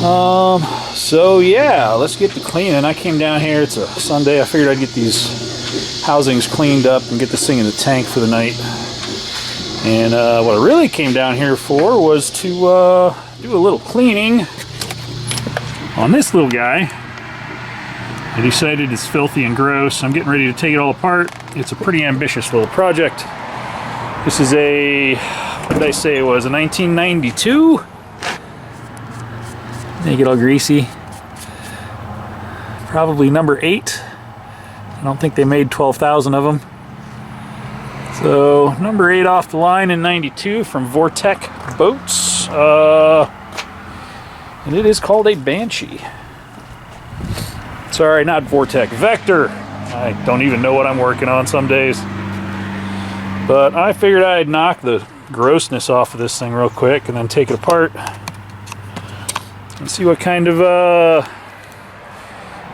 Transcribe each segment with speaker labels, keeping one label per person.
Speaker 1: So yeah, let's get to cleaning. I came down here, it's a Sunday, I figured I'd get these housings cleaned up and get this thing in the tank for the night. And what I really came down here for was to do a little cleaning on this little guy. I decided it's filthy and gross. I'm getting ready to take it all apart. It's a pretty ambitious little project. This is a, what did I say it was, a 1992? Make it all greasy. Probably number 8. I don't think they made 12,000 of them. So number 8 off the line in 92 from Vortec Boats. And it is called a Banshee. Sorry, not Vortec, Vector. I don't even know what I'm working on some days. But I figured I'd knock the grossness off of this thing real quick and then take it apart and see what kind of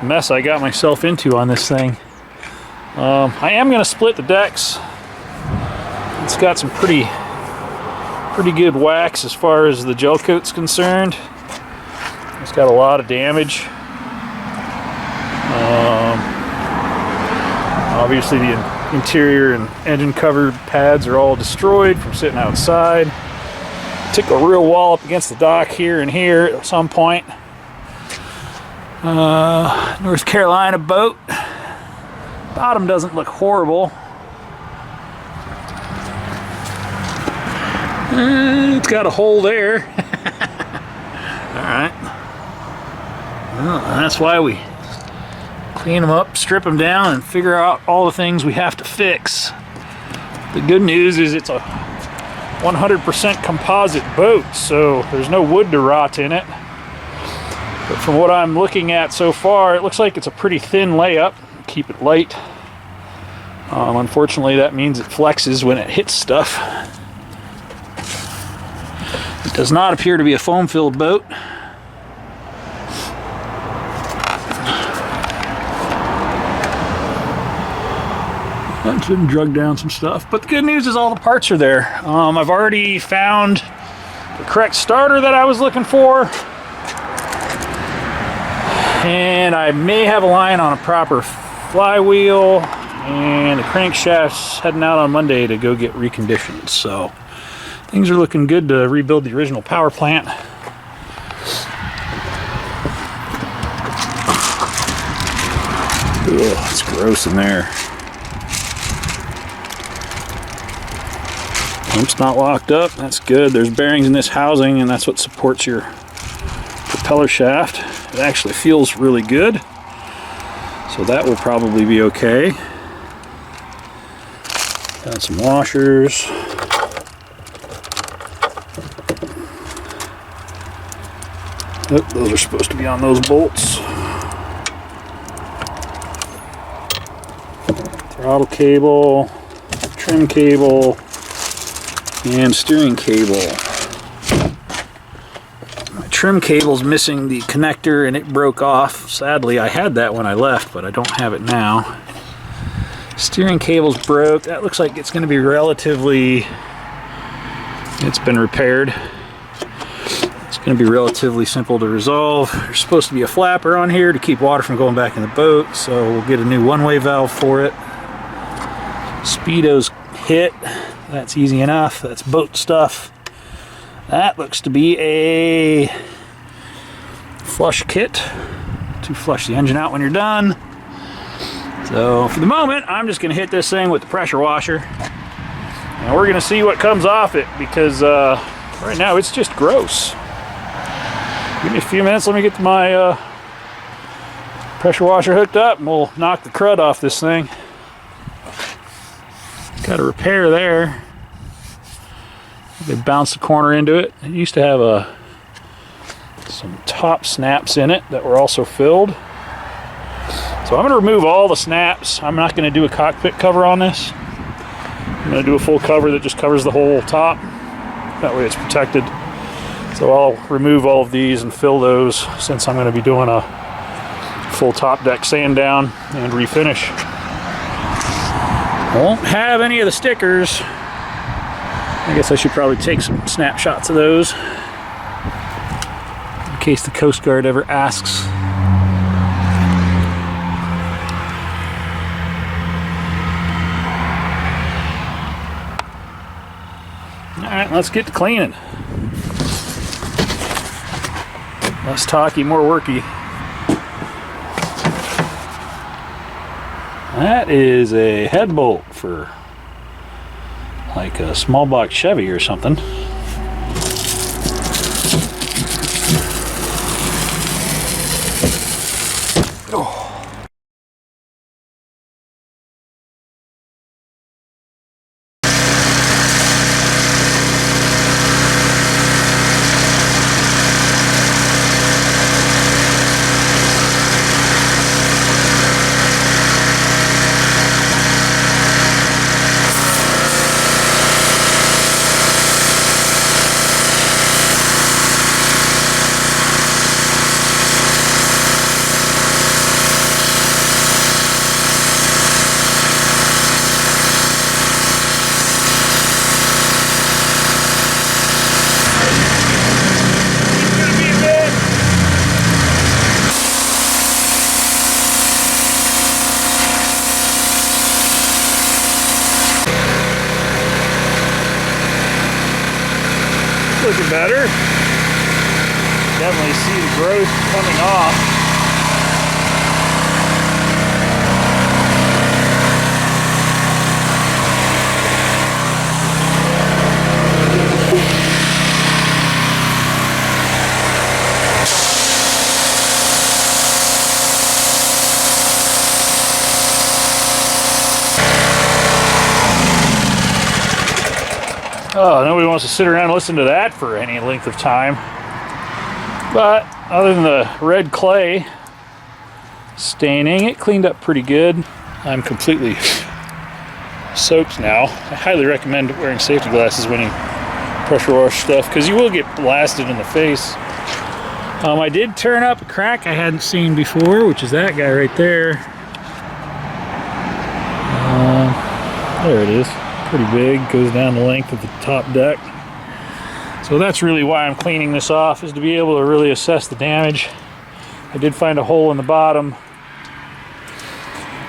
Speaker 1: mess I got myself into on this thing. I am going to split the decks. It's got some pretty good wax as far as the gel coat's concerned. It's got a lot of damage. Obviously the interior and engine cover pads are all destroyed from sitting outside. Took a real wallop against the dock here and here at some point. North Carolina boat. Bottom doesn't look horrible. It's got a hole there. Alright. Well, that's why we clean them up, strip them down, and figure out all the things we have to fix. The good news is it's a 100% composite boat, so there's no wood to rot in it. But from what I'm looking at so far, it looks like it's a pretty thin layup. Keep it light. Unfortunately, that means it flexes when it hits stuff. It does not appear to be a foam-filled boat. I shouldn't drug down some stuff, but the good news is all the parts are there. I've already found the correct starter that I was looking for, and I may have a line on a proper flywheel, and the crankshaft's heading out on Monday to go get reconditioned. So things are looking good to rebuild the original power plant. Ugh, it's gross in there. It's not locked up. That's good. There's bearings in this housing, and that's what supports your propeller shaft. It actually feels really good, so that will probably be okay. Got some washers. Oh, those are supposed to be on those bolts. Throttle cable, trim cable, and steering cable. My trim cable's missing the connector and it broke off. Sadly, I had that when I left, but I don't have it now. Steering cable's broke. That looks like it's going to be relatively... It's been repaired. It's going to be relatively simple to resolve. There's supposed to be a flapper on here to keep water from going back in the boat, so we'll get a new one-way valve for it. Speedo's hit. That's easy enough. That's boat stuff. That looks to be a flush kit to flush the engine out when you're done. So for the moment, I'm just going to hit this thing with the pressure washer, and we're going to see what comes off it, because right now it's just gross. Give me a few minutes. Let me get my pressure washer hooked up, and we'll knock the crud off this thing. Got a repair there. They bounced the corner into it. It used to have some top snaps in it that were also filled. So I'm going to remove all the snaps. I'm not going to do a cockpit cover on this. I'm going to do a full cover that just covers the whole top. That way it's protected. So I'll remove all of these and fill those, since I'm going to be doing a full top deck sand down and refinish. Won't have any of the stickers. I guess I should probably take some snapshots of those. case the Coast Guard ever asks. Alright, let's get to cleaning. Less talky, more worky. That is a head bolt for like a small box Chevy or something. Oh. Looking better. Definitely see the growth coming off. Oh, nobody wants to sit around and listen to that for any length of time. But other than the red clay staining, it cleaned up pretty good. I'm completely soaked now. I highly recommend wearing safety glasses when you pressure wash stuff, because you will get blasted in the face. I did turn up a crack I hadn't seen before, which is that guy right there. There it is. Pretty big, goes down the length of the top deck. So that's really why I'm cleaning this off, is to be able to really assess the damage. I did find a hole in the bottom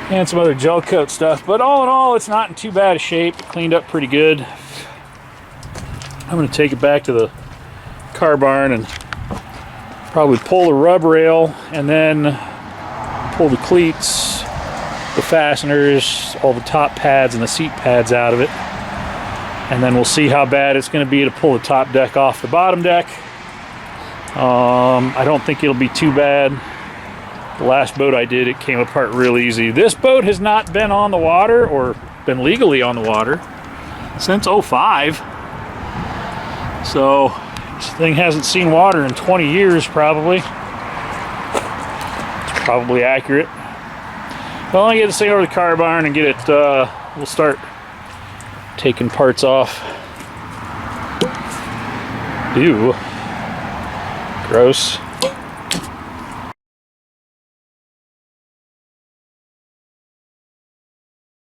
Speaker 1: and some other gel coat stuff, but all in all, it's not in too bad a shape. It cleaned up pretty good. I'm going to take it back to the car barn and probably pull the rub rail and then pull the cleats, the fasteners, all the top pads and the seat pads out of it, and then we'll see how bad it's going to be to pull the top deck off the bottom deck. I don't think it'll be too bad. The last boat I did, it came apart real easy. This boat has not been on the water or been legally on the water since '05, so this thing hasn't seen water in 20 years probably. It's probably accurate. Well, I get this thing over to the car barn and get it, we'll start taking parts off. Ew. Gross.